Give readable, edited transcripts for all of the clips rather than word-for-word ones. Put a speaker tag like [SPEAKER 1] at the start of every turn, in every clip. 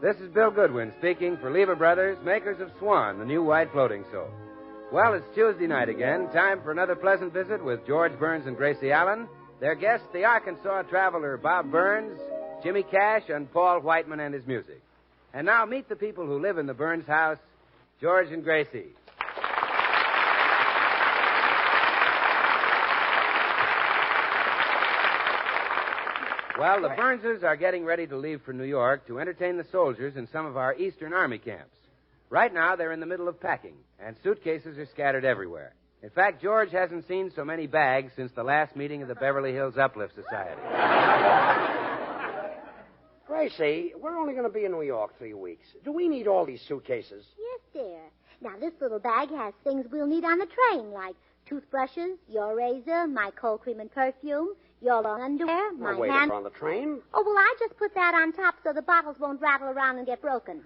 [SPEAKER 1] This is Bill Goodwin speaking for Lever Brothers, makers of Swan, the new white floating soap. Well, it's Tuesday night again. Time for another pleasant visit with George Burns and Gracie Allen. Their guests, the Arkansas traveler Bob Burns, Jimmy Cash, and Paul Whiteman and his music. And now meet the people who live in the Burns house, George and Gracie. Well, the Burnses are getting ready to leave for New York to entertain the soldiers in some of our Eastern Army camps. Right now, they're in the middle of packing, and suitcases are scattered everywhere. In fact, George hasn't seen so many bags since the last meeting of the Beverly Hills Uplift Society.
[SPEAKER 2] Gracie, we're only going to be in New York 3 weeks. Do we need all these suitcases?
[SPEAKER 3] Yes, dear. Now, this little bag has things we'll need on the train, like toothbrushes, your razor, my cold cream and perfume, your long underwear, my
[SPEAKER 2] wait,
[SPEAKER 3] hand...
[SPEAKER 2] on the train?
[SPEAKER 3] Oh, well, I just put that on top so the bottles won't rattle around and get broken.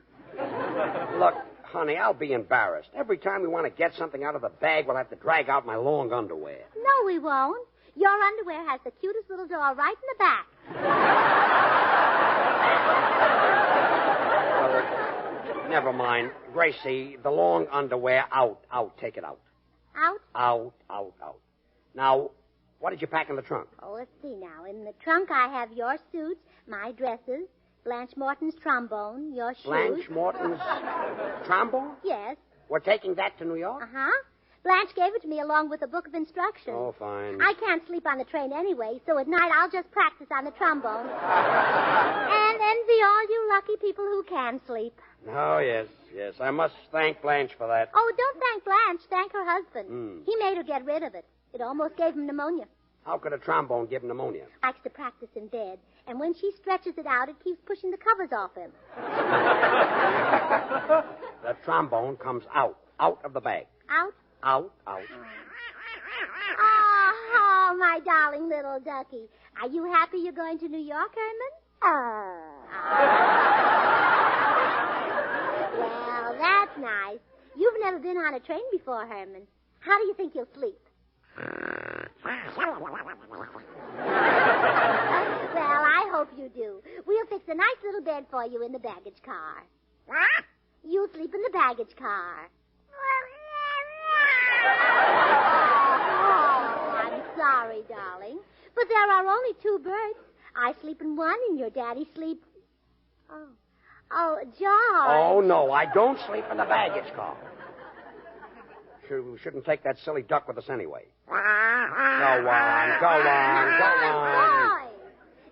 [SPEAKER 2] Look, honey, I'll be embarrassed. Every time we want to get something out of the bag, we'll have to drag out my long underwear.
[SPEAKER 3] No, we won't. Your underwear has the cutest little doll right in the back.
[SPEAKER 2] Well, never mind. Gracie, the long underwear, out. Take it out.
[SPEAKER 3] Out?
[SPEAKER 2] Out. Now, what did you pack in the trunk?
[SPEAKER 3] Oh, let's see now. In the trunk, I have your suits, my dresses, Blanche Morton's trombone, your shoes.
[SPEAKER 2] Blanche Morton's trombone?
[SPEAKER 3] Yes.
[SPEAKER 2] We're taking that to New York?
[SPEAKER 3] Uh-huh. Blanche gave it to me along with a book of instructions.
[SPEAKER 2] Oh, fine.
[SPEAKER 3] I can't sleep on the train anyway, so at night I'll just practice on the trombone. And envy all you lucky people who can sleep.
[SPEAKER 2] Oh, yes. I must thank Blanche for that.
[SPEAKER 3] Oh, don't thank Blanche. Thank her husband. He made her get rid of it. It almost gave him pneumonia.
[SPEAKER 2] How could a trombone give pneumonia?
[SPEAKER 3] Likes to practice in bed. And when she stretches it out, it keeps pushing the covers off him.
[SPEAKER 2] The trombone comes out of the bag.
[SPEAKER 3] Out?
[SPEAKER 2] Out.
[SPEAKER 3] Oh, my darling little ducky. Are you happy you're going to New York, Herman? Well, that's nice. You've never been on a train before, Herman. How do you think you'll sleep? Well, I hope you do. We'll fix a nice little bed for you in the baggage car. You sleep in the baggage car. Oh, I'm sorry, darling. But there are only 2 berths. I sleep in one and your daddy sleeps... Oh, George.
[SPEAKER 2] Oh, no, I don't sleep in the baggage car. Shouldn't take that silly duck with us anyway. Go on.
[SPEAKER 3] Boy.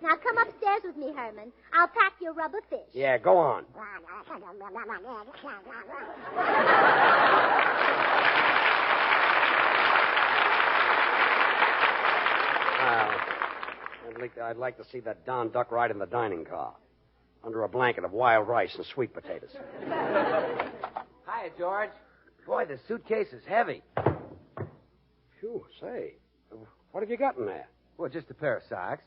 [SPEAKER 3] Now come upstairs with me, Herman. I'll pack your rubber fish.
[SPEAKER 2] Yeah, go on. I'd like to see that Don Duck ride in the dining car under a blanket of wild rice and sweet potatoes.
[SPEAKER 1] Hiya, George. Boy, the suitcase is heavy.
[SPEAKER 2] Phew, say, what have you got in there?
[SPEAKER 1] Well, just a pair of socks.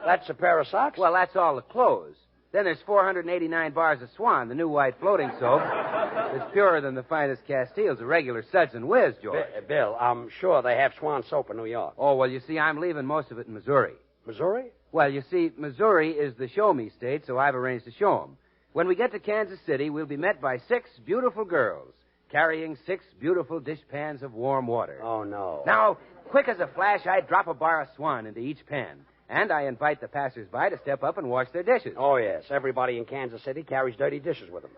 [SPEAKER 2] That's a pair of socks?
[SPEAKER 1] Well, that's all the clothes. Then there's 489 bars of Swan, the new white floating soap. It's purer than the finest Castiles, a regular Suds and Whiz, George.
[SPEAKER 2] Bill, I'm sure they have Swan soap in New York.
[SPEAKER 1] Oh, well, you see, I'm leaving most of it in Missouri.
[SPEAKER 2] Missouri?
[SPEAKER 1] Well, you see, Missouri is the show-me state, so I've arranged to show 'em. When we get to Kansas City, we'll be met by 6 beautiful girls carrying 6 beautiful dishpans of warm water.
[SPEAKER 2] Oh, no.
[SPEAKER 1] Now, quick as a flash, I drop a bar of Swan into each pan. And I invite the passers-by to step up and wash their dishes.
[SPEAKER 2] Oh, yes. Everybody in Kansas City carries dirty dishes with them.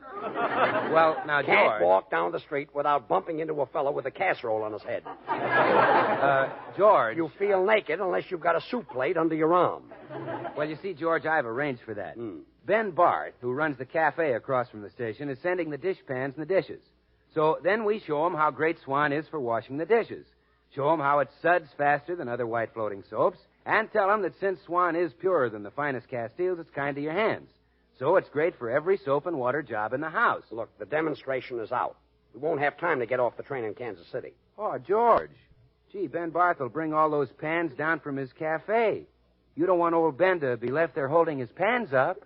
[SPEAKER 1] Well, now,
[SPEAKER 2] Can't
[SPEAKER 1] George...
[SPEAKER 2] walk down the street without bumping into a fellow with a casserole on his head.
[SPEAKER 1] George...
[SPEAKER 2] You feel naked unless you've got a soup plate under your arm.
[SPEAKER 1] Well, you see, George, I've arranged for that. Ben Bart, who runs the cafe across from the station, is sending the dishpans and the dishes. So then we show him how great Swan is for washing the dishes. Show him how it suds faster than other white floating soaps. And tell him that since Swan is purer than the finest Castiles, it's kind to your hands. So it's great for every soap and water job in the house.
[SPEAKER 2] Look, the demonstration is out. We won't have time to get off the train in Kansas City.
[SPEAKER 1] Oh, George. Gee, Ben Barth will bring all those pans down from his cafe. You don't want old Ben to be left there holding his pans up.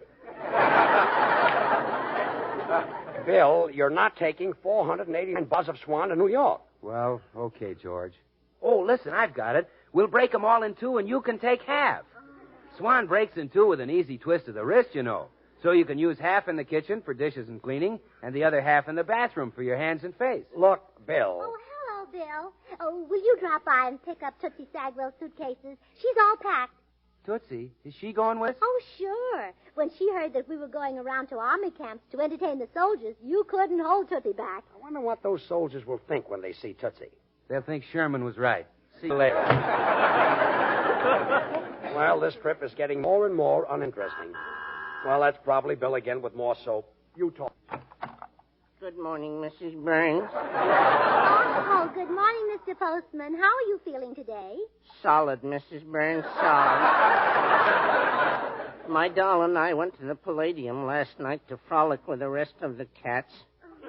[SPEAKER 2] Bill, you're not taking 489 bars of Swan to New York.
[SPEAKER 1] Well, okay, George. Oh, listen, I've got it. We'll break them all in 2, and you can take half. Swan breaks in 2 with an easy twist of the wrist, you know. So you can use half in the kitchen for dishes and cleaning, and the other half in the bathroom for your hands and face.
[SPEAKER 2] Look, Bill.
[SPEAKER 3] Oh, hello, Bill. Oh, will you drop by and pick up Tootsie Sagwell's suitcases? She's all packed.
[SPEAKER 1] Tootsie, is she going with us?
[SPEAKER 3] Oh, sure. When she heard that we were going around to army camps to entertain the soldiers, you couldn't hold Tootsie back.
[SPEAKER 2] I wonder what those soldiers will think when they see Tootsie.
[SPEAKER 1] They'll think Sherman was right. See you later.
[SPEAKER 2] Well, this trip is getting more and more uninteresting. Well, that's probably Bill again with more soap. You talk.
[SPEAKER 4] Good morning, Mrs. Burns.
[SPEAKER 3] Oh, good morning, Mr. Postman. How are you feeling today?
[SPEAKER 4] Solid, Mrs. Burns, solid. My doll and I went to the Palladium last night to frolic with the rest of the cats.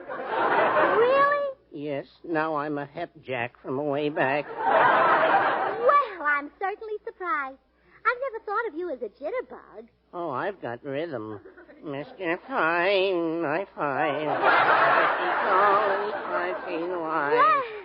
[SPEAKER 3] Really?
[SPEAKER 4] Yes, now I'm a hep jack from way back.
[SPEAKER 3] Well, I'm certainly surprised. I've never thought of you as a jitterbug.
[SPEAKER 4] Oh, I've got rhythm. Mr. Fine, I find.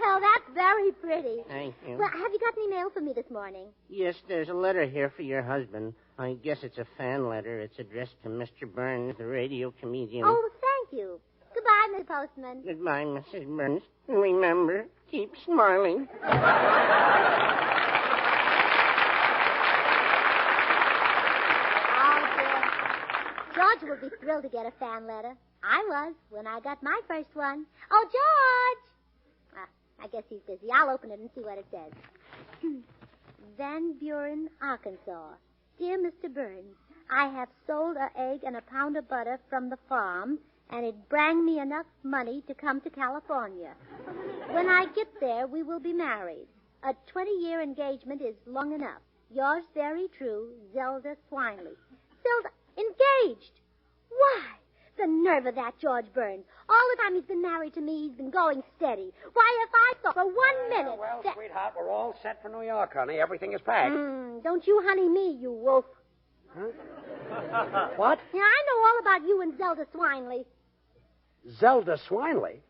[SPEAKER 3] Well, that's very pretty.
[SPEAKER 4] Thank you.
[SPEAKER 3] Well, have you got any mail for me this morning?
[SPEAKER 4] Yes, there's a letter here for your husband. I guess it's a fan letter. It's addressed to Mr. Burns, the radio comedian.
[SPEAKER 3] Oh, thank you. Goodbye, Mr. Postman.
[SPEAKER 4] Goodbye, Mrs. Burns. Remember, keep smiling.
[SPEAKER 3] George will be thrilled to get a fan letter. I was when I got my first one. Oh, George! I guess he's busy. I'll open it and see what it says. Van Buren, Arkansas. Dear Mr. Burns, I have sold an egg and a pound of butter from the farm, and it brang me enough money to come to California. When I get there, we will be married. A 20-year engagement is long enough. Yours very true, Zelda Swineley. Zelda... Engaged? Why, the nerve of that George Burns. All the time he's been married to me, he's been going steady. Why, if I thought for 1 minute...
[SPEAKER 2] Well, sweetheart, we're all set for New York, honey. Everything is packed.
[SPEAKER 3] Don't you honey me, you wolf.
[SPEAKER 2] Huh? What?
[SPEAKER 3] Yeah, I know all about you and Zelda Swineley.
[SPEAKER 2] Zelda Swineley?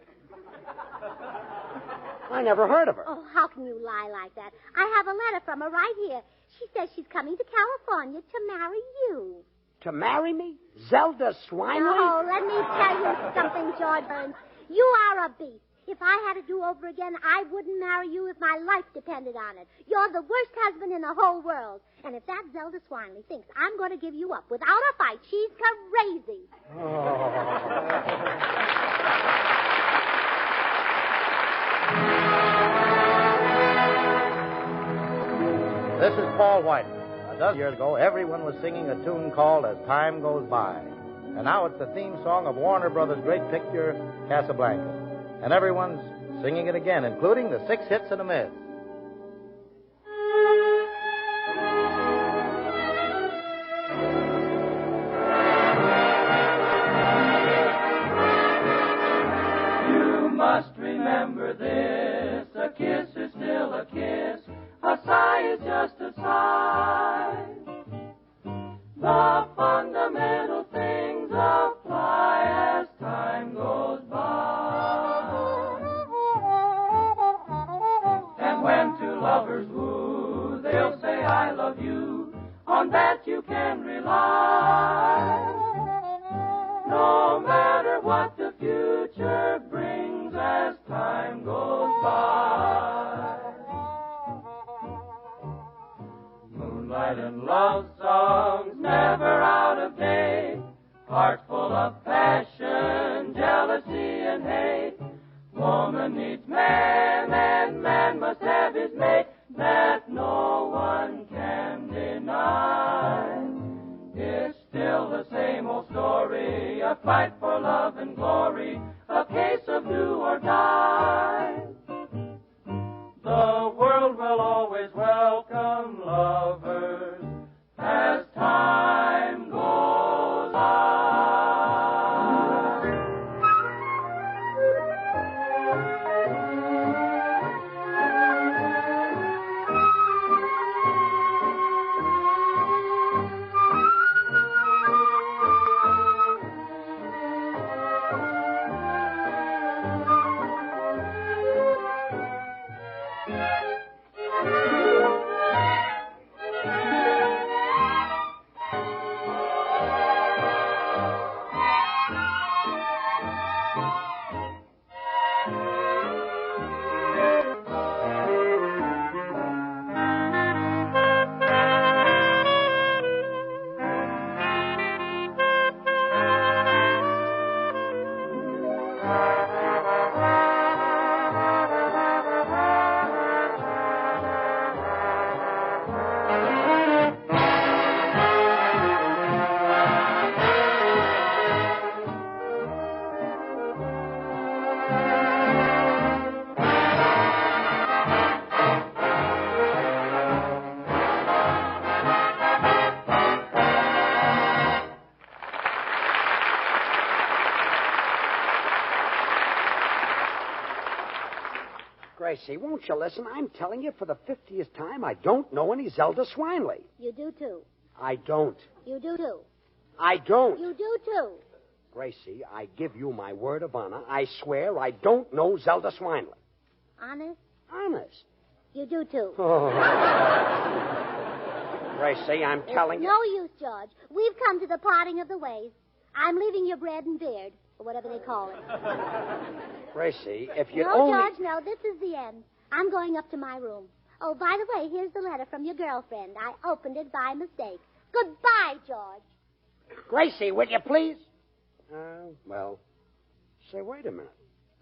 [SPEAKER 2] I never heard of her.
[SPEAKER 3] Oh, how can you lie like that? I have a letter from her right here. She says she's coming to California to marry you.
[SPEAKER 2] To marry me? Zelda Swineley?
[SPEAKER 3] Oh, let me tell you something, George Burns. You are a beast. If I had to do over again, I wouldn't marry you if my life depended on it. You're the worst husband in the whole world. And if that Zelda Swineley thinks I'm going to give you up without a fight, she's crazy.
[SPEAKER 5] This is Paul White. A dozen years ago, everyone was singing a tune called As Time Goes By. And now it's the theme song of Warner Brothers' great picture, Casablanca. And everyone's singing it again, including the 6 hits and a miss.
[SPEAKER 6] You must remember this, a kiss is still a kiss, a sigh is just a sigh. The fundamental things apply as time goes by. And when two lovers woo, they'll say I love you, on that you can rely. No matter what the future brings as time goes by. Moonlight and love songs never out of date, hearts full of passion, jealousy and hate. Woman needs man and man must have his mate, that no one can deny. It's still the same old story, a fight for love and glory, a case of do or die. The world will always welcome lovers as time goes on.
[SPEAKER 2] Gracie, won't you listen? I'm telling you for the 50th time, I don't know any Zelda Swineley.
[SPEAKER 3] You do, too.
[SPEAKER 2] I don't.
[SPEAKER 3] You do, too.
[SPEAKER 2] I don't.
[SPEAKER 3] You do, too.
[SPEAKER 2] Gracie, I give you my word of honor. I swear I don't know Zelda Swineley.
[SPEAKER 3] Honest?
[SPEAKER 2] Honest.
[SPEAKER 3] You do, too.
[SPEAKER 2] Oh. Gracie, I'm telling you.
[SPEAKER 3] No use, George. We've come to the parting of the ways. I'm leaving your bread and beard, or whatever they call it.
[SPEAKER 2] Gracie, if you
[SPEAKER 3] No,
[SPEAKER 2] only...
[SPEAKER 3] George, no. This is the end. I'm going up to my room. Oh, by the way, here's the letter from your girlfriend. I opened it by mistake. Goodbye, George.
[SPEAKER 2] Gracie, will you please? Well, say, wait a minute.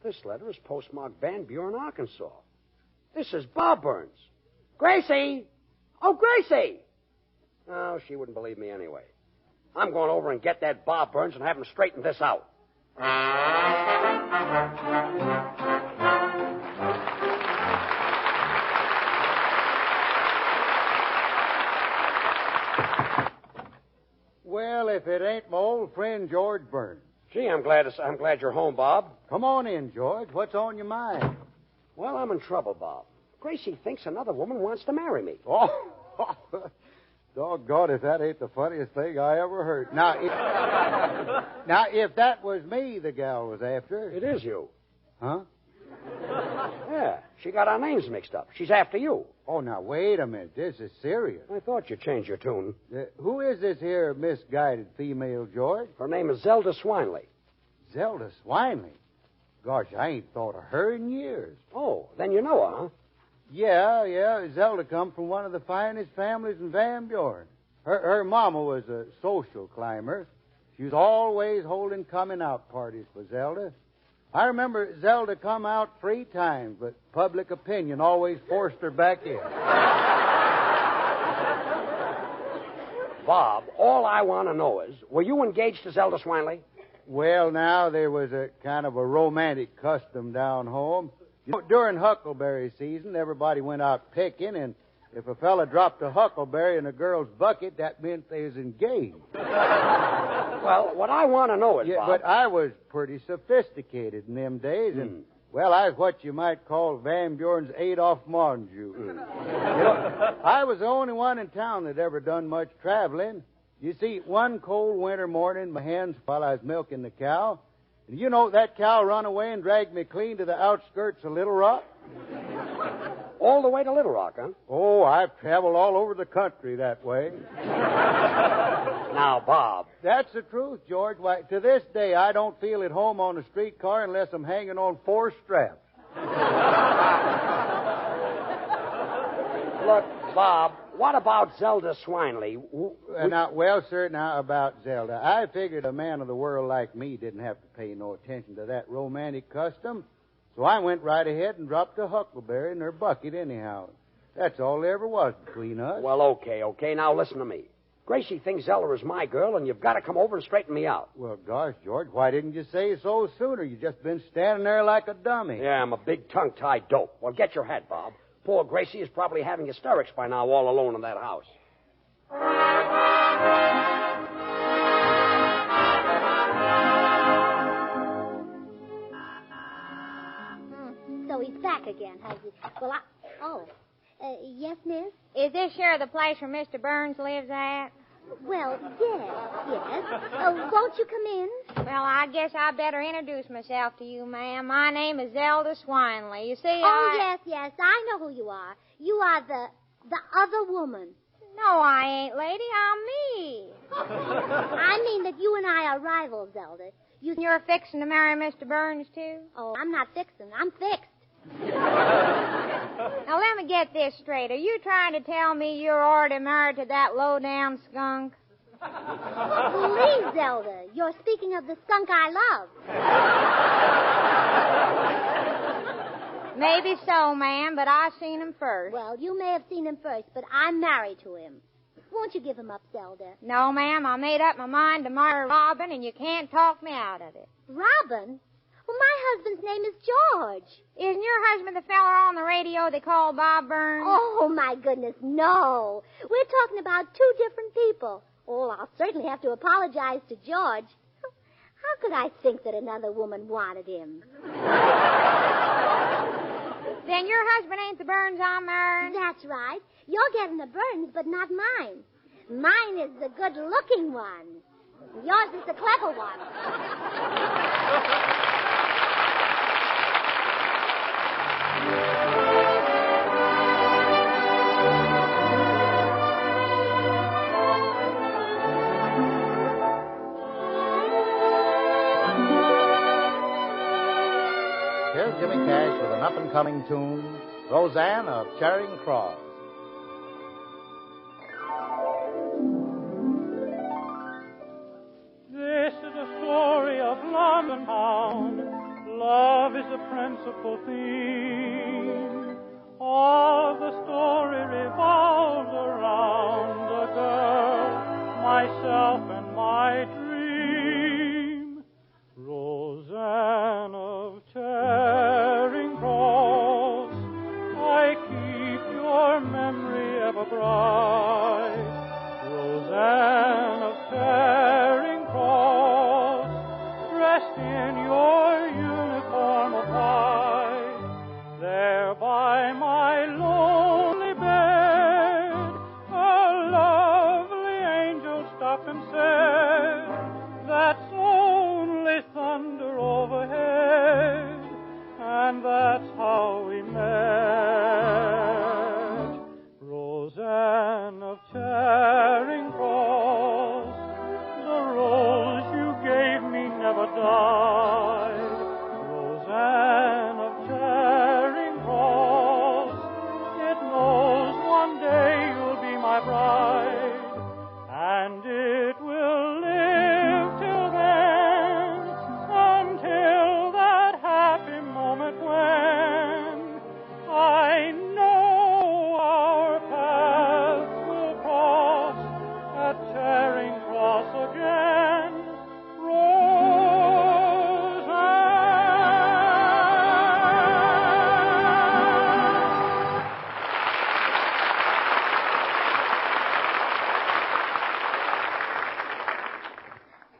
[SPEAKER 2] This letter is postmarked Van Buren, Arkansas. This is Bob Burns. Gracie! Oh, Gracie! Oh, she wouldn't believe me anyway. I'm going over and get that Bob Burns and have him straighten this out.
[SPEAKER 7] Well, if it ain't my old friend George Burns.
[SPEAKER 2] Gee, I'm glad you're home, Bob.
[SPEAKER 7] Come on in, George. What's on your mind?
[SPEAKER 2] Well, I'm in trouble, Bob. Gracie thinks another woman wants to marry me.
[SPEAKER 7] Oh, doggone if that ain't the funniest thing I ever heard. Now, if that was me the gal was after.
[SPEAKER 2] It is you.
[SPEAKER 7] Huh?
[SPEAKER 2] Yeah, she got our names mixed up. She's after you.
[SPEAKER 7] Oh, now, wait a minute. This is serious.
[SPEAKER 2] I thought you'd change your tune.
[SPEAKER 7] Who is this here misguided female, George?
[SPEAKER 2] Her name is Zelda Swineley.
[SPEAKER 7] Zelda Swineley? Gosh, I ain't thought of her in years.
[SPEAKER 2] Oh, then you know her, huh?
[SPEAKER 7] Yeah. Zelda come from one of the finest families in Van Buren. Her mama was a social climber. She was always holding coming-out parties for Zelda. I remember Zelda come out 3 times, but public opinion always forced her back in.
[SPEAKER 2] Bob, all I want to know is, were you engaged to Zelda Swineley?
[SPEAKER 7] Well, now, there was a kind of a romantic custom down home. You know, during huckleberry season, everybody went out picking, and if a fella dropped a huckleberry in a girl's bucket, that meant they was engaged.
[SPEAKER 2] Well, what I want to know is,
[SPEAKER 7] yeah,
[SPEAKER 2] Bob...
[SPEAKER 7] but I was pretty sophisticated in them days, and, well, I was what you might call Van Buren's Adolph Monju. You know, I was the only one in town that ever done much traveling. You see, one cold winter morning, my hands while I was milking the cow, and you know that cow run away and dragged me clean to the outskirts of Little Rock.
[SPEAKER 2] All the way to Little Rock, huh?
[SPEAKER 7] Oh, I've traveled all over the country that way.
[SPEAKER 2] Now, Bob.
[SPEAKER 7] That's the truth, George. Why, to this day, I don't feel at home on a streetcar unless I'm hanging on 4 straps.
[SPEAKER 2] Look, Bob, what about Zelda Swineley?
[SPEAKER 7] Now about Zelda. I figured a man of the world like me didn't have to pay no attention to that romantic custom, so I went right ahead and dropped a huckleberry in her bucket anyhow. That's all there ever was between us.
[SPEAKER 2] Well, okay. Now listen to me. Gracie thinks Zelda is my girl, and you've got to come over and straighten me out.
[SPEAKER 7] Well, gosh, George, why didn't you say so sooner? You've just been standing there like a dummy.
[SPEAKER 2] Yeah, I'm a big tongue-tied dope. Well, get your hat, Bob. Poor Gracie is probably having hysterics by now all alone in that house.
[SPEAKER 3] So he's back again, has he? Well, yes, miss?
[SPEAKER 8] Is this here the place where Mr. Burns lives at?
[SPEAKER 3] Well, yes. Won't you come in?
[SPEAKER 8] Well, I guess I better introduce myself to you, ma'am. My name is Zelda Swineley. You see,
[SPEAKER 3] Yes. I know who you are. You are the other woman.
[SPEAKER 8] No, I ain't, lady. I'm me.
[SPEAKER 3] I mean that you and I are rivals, Zelda.
[SPEAKER 8] You're fixing to marry Mr. Burns, too?
[SPEAKER 3] Oh, I'm not fixing. I'm fixed.
[SPEAKER 8] Now, let me get this straight. Are you trying to tell me you're already married to that low-down skunk?
[SPEAKER 3] Please, Zelda. You're speaking of the skunk I love.
[SPEAKER 8] Maybe so, ma'am, but I seen him first.
[SPEAKER 3] Well, you may have seen him first, but I'm married to him. Won't you give him up, Zelda?
[SPEAKER 8] No, ma'am. I made up my mind to marry Robin, and you can't talk me out of it.
[SPEAKER 3] Robin? Well, my husband's name is George.
[SPEAKER 8] Isn't your husband the feller on the radio they call Bob Burns?
[SPEAKER 3] Oh, my goodness, no. We're talking about 2 different people. Oh, I'll certainly have to apologize to George. How could I think that another woman wanted him?
[SPEAKER 8] Then your husband ain't the Burns I'm marrying?
[SPEAKER 3] That's right. You're getting the Burns, but not mine. Mine is the good-looking one. Yours is the clever one.
[SPEAKER 5] Here's Jimmy Cash with an up-and-coming tune, Roseanne of Charing Cross.
[SPEAKER 6] This is a story of London town. Love is the principal theme. All the story revolves around a girl, myself, and my dream. Roseanne of Charing Cross, I keep your memory ever bright. Roseanne of Charing Cross, dressed in your uniform of white, there by my lonely bed, a lovely angel stopped and said, "That's only thunder overhead," and that's how we met. Roseanne of Charing Cross, the rose you gave me never died. Roseanne of Charing Cross, it knows one day you'll be my bride, and it will live till then, until that happy moment when I know our paths will cross at Charing Cross again.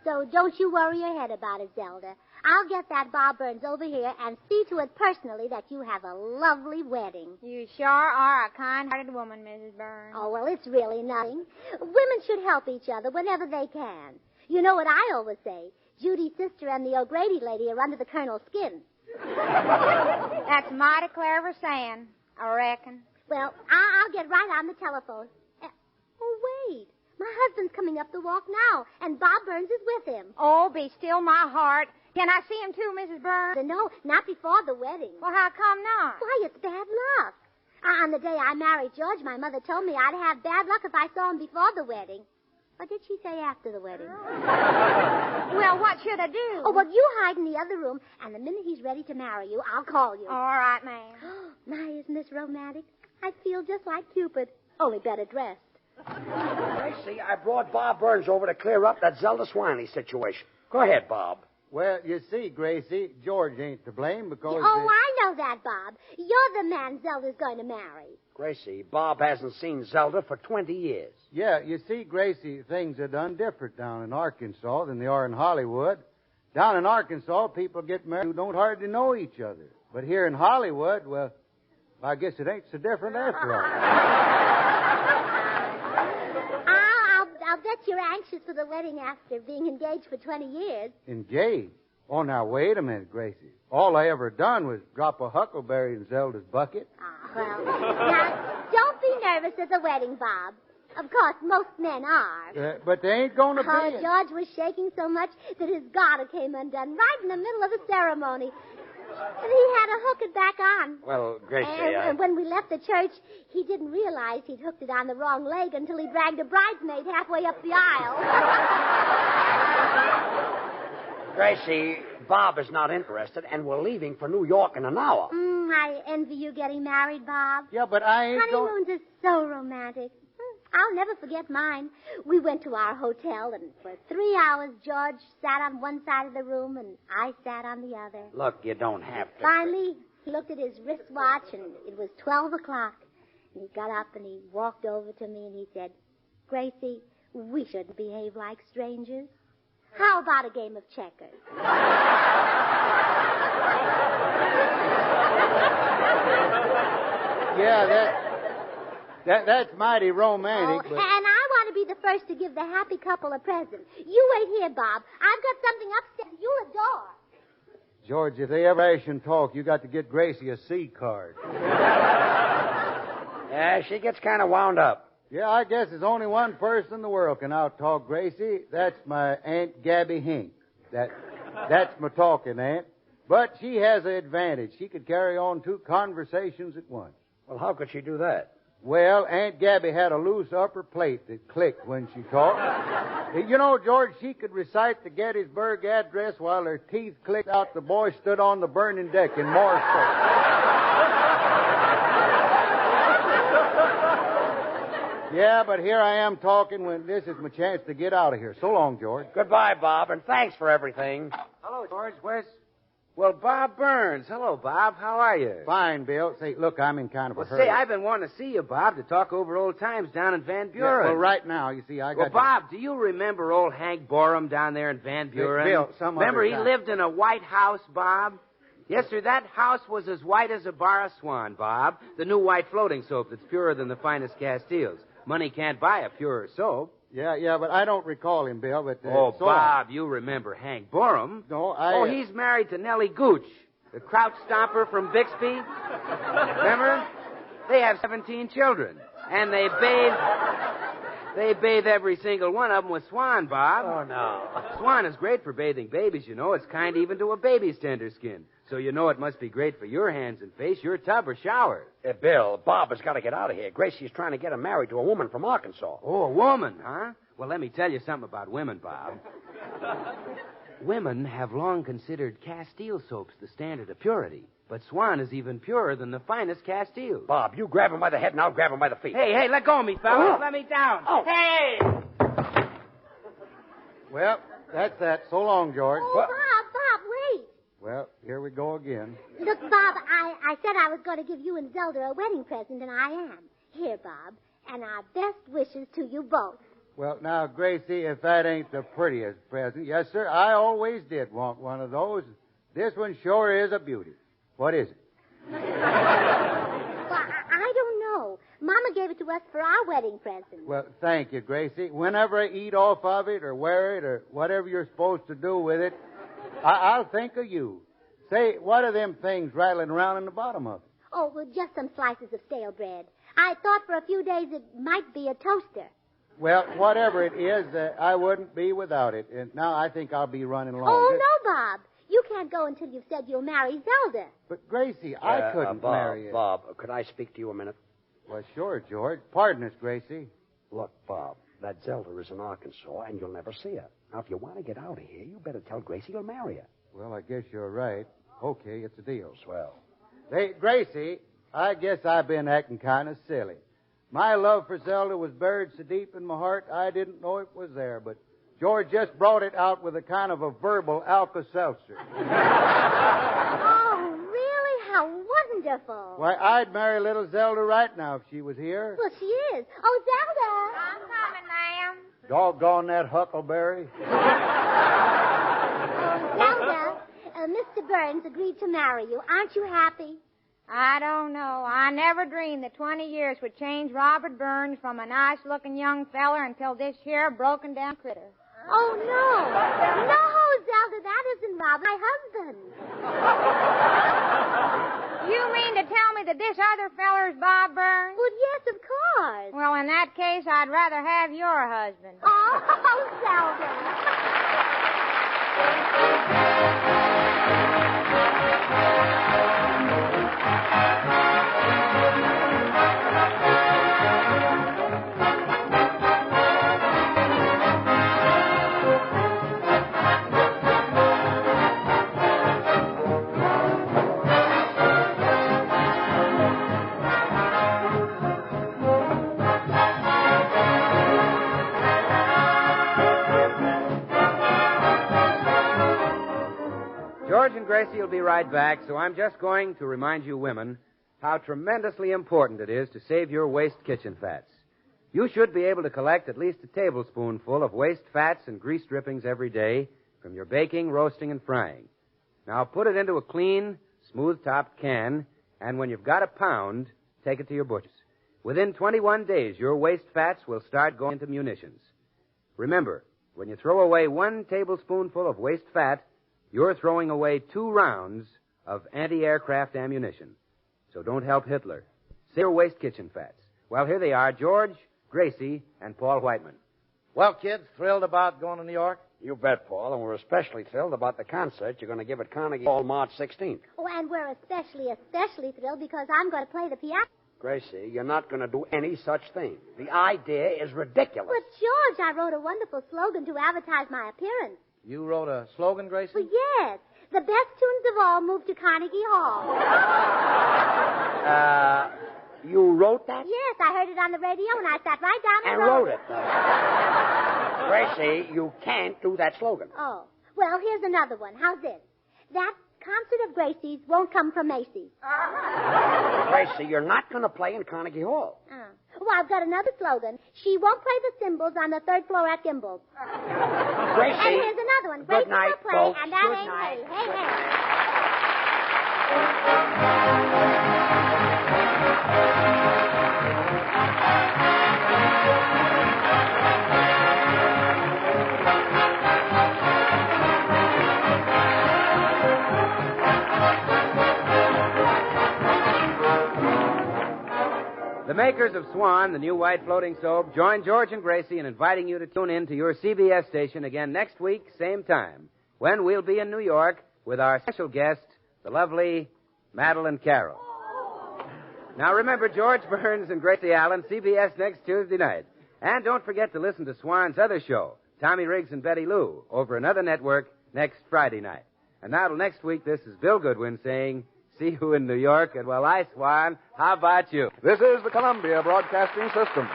[SPEAKER 3] So don't you worry your head about it, Zelda. I'll get that Bob Burns over here and see to it personally that you have a lovely wedding.
[SPEAKER 8] You sure are a kind-hearted woman, Mrs. Burns.
[SPEAKER 3] Oh, well, it's really nothing. Women should help each other whenever they can. You know what I always say? Judy's sister and the O'Grady lady are under the colonel's skin.
[SPEAKER 8] That's mighty clever saying, I reckon.
[SPEAKER 3] Well, I'll get right on the telephone. Oh, wait. My husband's coming up the walk now, and Bob Burns is with him.
[SPEAKER 8] Oh, be still my heart. Can I see him too, Mrs. Burns?
[SPEAKER 3] No, not before the wedding.
[SPEAKER 8] Well, how come not?
[SPEAKER 3] Why, it's bad luck. On the day I married George, my mother told me I'd have bad luck if I saw him before the wedding. Or did she say after the wedding?
[SPEAKER 8] Well, what should I do?
[SPEAKER 3] Oh, well, you hide in the other room, and the minute he's ready to marry you, I'll call you.
[SPEAKER 8] All right, ma'am.
[SPEAKER 3] My, isn't this romantic? I feel just like Cupid, only better dressed.
[SPEAKER 2] Gracie, I brought Bob Burns over to clear up that Zelda Swiney situation. Go ahead, Bob.
[SPEAKER 7] Well, you see, Gracie, George ain't to blame because...
[SPEAKER 3] Oh, I know that, Bob. You're the man Zelda's going to marry.
[SPEAKER 2] Gracie, Bob hasn't seen Zelda for 20 years.
[SPEAKER 7] Yeah, you see, Gracie, things are done different down in Arkansas than they are in Hollywood. Down in Arkansas, people get married who don't hardly know each other. But here in Hollywood, well, I guess it ain't so different after all.
[SPEAKER 3] I'll bet you're anxious for the wedding after being engaged for 20 years.
[SPEAKER 7] Engaged? Oh, now, wait a minute, Gracie. All I ever done was drop a huckleberry in Zelda's bucket.
[SPEAKER 3] Well, now, don't be nervous at the wedding, Bob. Of course, most men are.
[SPEAKER 7] But they ain't going to be.
[SPEAKER 3] Oh, George was shaking so much that his garter came undone right in the middle of the ceremony. And he had to hook it back on.
[SPEAKER 2] Well, Gracie,
[SPEAKER 3] And when we left the church, he didn't realize he'd hooked it on the wrong leg until he dragged a bridesmaid halfway up the aisle.
[SPEAKER 2] Gracie, Bob is not interested, and we're leaving for New York in an hour.
[SPEAKER 3] I envy you getting married, Bob.
[SPEAKER 7] Yeah, but I ain't
[SPEAKER 3] Honeymoons are so romantic. I'll never forget mine. We went to our hotel, and for 3 hours, George sat on one side of the room, and I sat on the other.
[SPEAKER 2] Look, you don't have to.
[SPEAKER 3] Finally, he looked at his wristwatch, and it was 12 o'clock. And he got up, and he walked over to me, and he said, "Gracie, we shouldn't behave like strangers. How about a game of checkers?"
[SPEAKER 7] Yeah, that's mighty romantic,
[SPEAKER 3] Oh,
[SPEAKER 7] but...
[SPEAKER 3] and I want to be the first to give the happy couple a present. You wait here, Bob. I've got something upstairs you'll adore.
[SPEAKER 7] George, if they ever ask you and talk, you got to get Gracie a C card.
[SPEAKER 2] Yeah, she gets kind of wound up.
[SPEAKER 7] Yeah, I guess there's only one person in the world can out-talk Gracie. That's my Aunt Gabby Hink. That's my talking aunt. But she has an advantage. She could carry on 2 conversations at once.
[SPEAKER 2] Well, how could she do that?
[SPEAKER 7] Well, Aunt Gabby had a loose upper plate that clicked when she talked. You know, George, she could recite the Gettysburg Address while her teeth clicked out. The boy stood on the burning deck in Morse code. Yeah, but here I am talking when this is my chance to get out of here. So long, George.
[SPEAKER 2] Goodbye, Bob, and thanks for everything.
[SPEAKER 1] Hello, George. Well, Bob Burns. Hello, Bob. How are you?
[SPEAKER 7] Fine, Bill. Say, look, I'm in kind of a hurry.
[SPEAKER 1] Say, I've been wanting to see you, Bob, to talk over old times down in Van Buren.
[SPEAKER 7] Yeah, well, right now, you see, I got...
[SPEAKER 1] Well, Bob, do you remember old Hank Borum down there in Van Buren?
[SPEAKER 7] Bill,
[SPEAKER 1] Remember, he lived in a white house, Bob? Yes, sir, that house was as white as a bar of swan, Bob. The new white floating soap that's purer than the finest Castiles. Money can't buy a purer soap.
[SPEAKER 7] Yeah, but I don't recall him, Bill, but...
[SPEAKER 1] Bob, you remember Hank Borum.
[SPEAKER 7] No,
[SPEAKER 1] he's married to Nellie Gooch, the crouch stomper from Bixby. Remember? They have 17 children, and they bathe every single one of them with Swan, Bob.
[SPEAKER 2] Oh, no.
[SPEAKER 1] Swan is great for bathing babies, you know. It's kind even to a baby's tender skin. So you know it must be great for your hands and face, your tub or shower.
[SPEAKER 2] Bill, Bob has got to get out of here. Gracie's trying to get him married to a woman from Arkansas.
[SPEAKER 1] Oh, a woman, huh? Well, let me tell you something about women, Bob. Women have long considered Castile soaps the standard of purity, but Swan is even purer than the finest Castile.
[SPEAKER 2] Bob, you grab him by the head and I'll grab him by the feet.
[SPEAKER 1] Hey, let go of me, fellas. Let me down.
[SPEAKER 2] Oh.
[SPEAKER 1] Hey!
[SPEAKER 7] Well, that's that. So long, George.
[SPEAKER 3] Oh, Bob, wait.
[SPEAKER 7] Well, here we go again.
[SPEAKER 3] Look, Bob, I said I was going to give you and Zelda a wedding present, and I am. Here, Bob, and our best wishes to you both.
[SPEAKER 7] Well, now, Gracie, if that ain't the prettiest present. Yes, sir, I always did want one of those. This one sure is a beauty. What is it?
[SPEAKER 3] Well, I don't know. Mama gave it to us for our wedding present.
[SPEAKER 7] Well, thank you, Gracie. Whenever I eat off of it or wear it or whatever you're supposed to do with it, I'll think of you. Say, what are them things rattling around in the bottom of it?
[SPEAKER 3] Oh, well, just some slices of stale bread. I thought for a few days it might be a toaster.
[SPEAKER 7] Well, whatever it is, I wouldn't be without it. And now I think I'll be running along.
[SPEAKER 3] Oh, no, Bob. You can't go until you've said you'll marry Zelda.
[SPEAKER 7] But, Gracie, I couldn't marry it.
[SPEAKER 2] Bob, could I speak to you a minute?
[SPEAKER 7] Well, sure, George. Pardon us, Gracie.
[SPEAKER 2] Look, Bob, that Zelda is in Arkansas, and you'll never see her. Now, if you want to get out of here, you better tell Gracie you'll marry her.
[SPEAKER 7] Well, I guess you're right. Okay, it's a deal.
[SPEAKER 2] Swell.
[SPEAKER 7] Hey, Gracie, I guess I've been acting kind of silly. My love for Zelda was buried so deep in my heart, I didn't know it was there, but George just brought it out with a kind of a verbal Alka-Seltzer.
[SPEAKER 3] Oh, really? How wonderful.
[SPEAKER 7] Why, I'd marry little Zelda right now if she was here.
[SPEAKER 3] Well, she is. Oh, Zelda.
[SPEAKER 8] I'm coming, ma'am.
[SPEAKER 7] Doggone that huckleberry.
[SPEAKER 3] Zelda, Mr. Burns agreed to marry you. Aren't you happy?
[SPEAKER 8] I don't know. I never dreamed that 20 years would change Robert Burns from a nice-looking young feller until this here broken-down critter.
[SPEAKER 3] Oh, no. No, Zelda, that isn't Rob, my husband.
[SPEAKER 8] You mean to tell me that this other feller's Bob Burns?
[SPEAKER 3] Well, yes, of course.
[SPEAKER 8] Well, in that case, I'd rather have your husband.
[SPEAKER 3] Oh, Zelda.
[SPEAKER 1] George and Gracie will be right back, so I'm just going to remind you women how tremendously important it is to save your waste kitchen fats. You should be able to collect at least a tablespoonful of waste fats and grease drippings every day from your baking, roasting, and frying. Now put it into a clean, smooth-topped can And when you've got a pound, take it to your butcher's. Within 21 days, your waste fats will start going into munitions. Remember, when you throw away 1 tablespoonful of waste fat, you're throwing away 2 rounds of anti-aircraft ammunition. So don't help Hitler. Save your waste kitchen fats. Well, here they are, George, Gracie, and Paul Whiteman.
[SPEAKER 5] Well, kids, thrilled about going to New York?
[SPEAKER 2] You bet, Paul, and we're especially thrilled about the concert you're going to give at Carnegie Hall March 16th.
[SPEAKER 3] Oh, and we're especially thrilled because I'm going to play the piano.
[SPEAKER 2] Gracie, you're not going to do any such thing. The idea is ridiculous.
[SPEAKER 3] But, George, I wrote a wonderful slogan to advertise my appearance.
[SPEAKER 5] You wrote a slogan, Gracie?
[SPEAKER 3] Well, yes. The best tunes of all moved to Carnegie Hall.
[SPEAKER 2] You wrote that?
[SPEAKER 3] Yes, I heard it on the radio and I sat right down
[SPEAKER 2] and wrote it. Gracie, you can't do that slogan.
[SPEAKER 3] Oh. Well, here's another one. How's this? That concert of Gracie's won't come from Macy's.
[SPEAKER 2] Gracie, you're not going to play in Carnegie Hall.
[SPEAKER 3] Well, I've got another slogan. She won't play the cymbals on the 3rd floor at Gimbel's.
[SPEAKER 2] Gracie.
[SPEAKER 3] And here's another one. Gracie
[SPEAKER 2] Good night,
[SPEAKER 3] will play,
[SPEAKER 2] folks.
[SPEAKER 3] and that
[SPEAKER 2] Good
[SPEAKER 3] ain't
[SPEAKER 2] night.
[SPEAKER 3] hey. Hey, hey.
[SPEAKER 1] The makers of Swan, the new white floating soap, join George and Gracie in inviting you to tune in to your CBS station again next week, same time, when we'll be in New York with our special guest, the lovely Madeline Carroll. Now remember, George Burns and Gracie Allen, CBS next Tuesday night. And don't forget to listen to Swan's other show, Tommy Riggs and Betty Lou, over another network next Friday night. And now till next week, this is Bill Goodwin saying, see you in New York, and well, Swan, how about you?
[SPEAKER 9] This is the Columbia Broadcasting System.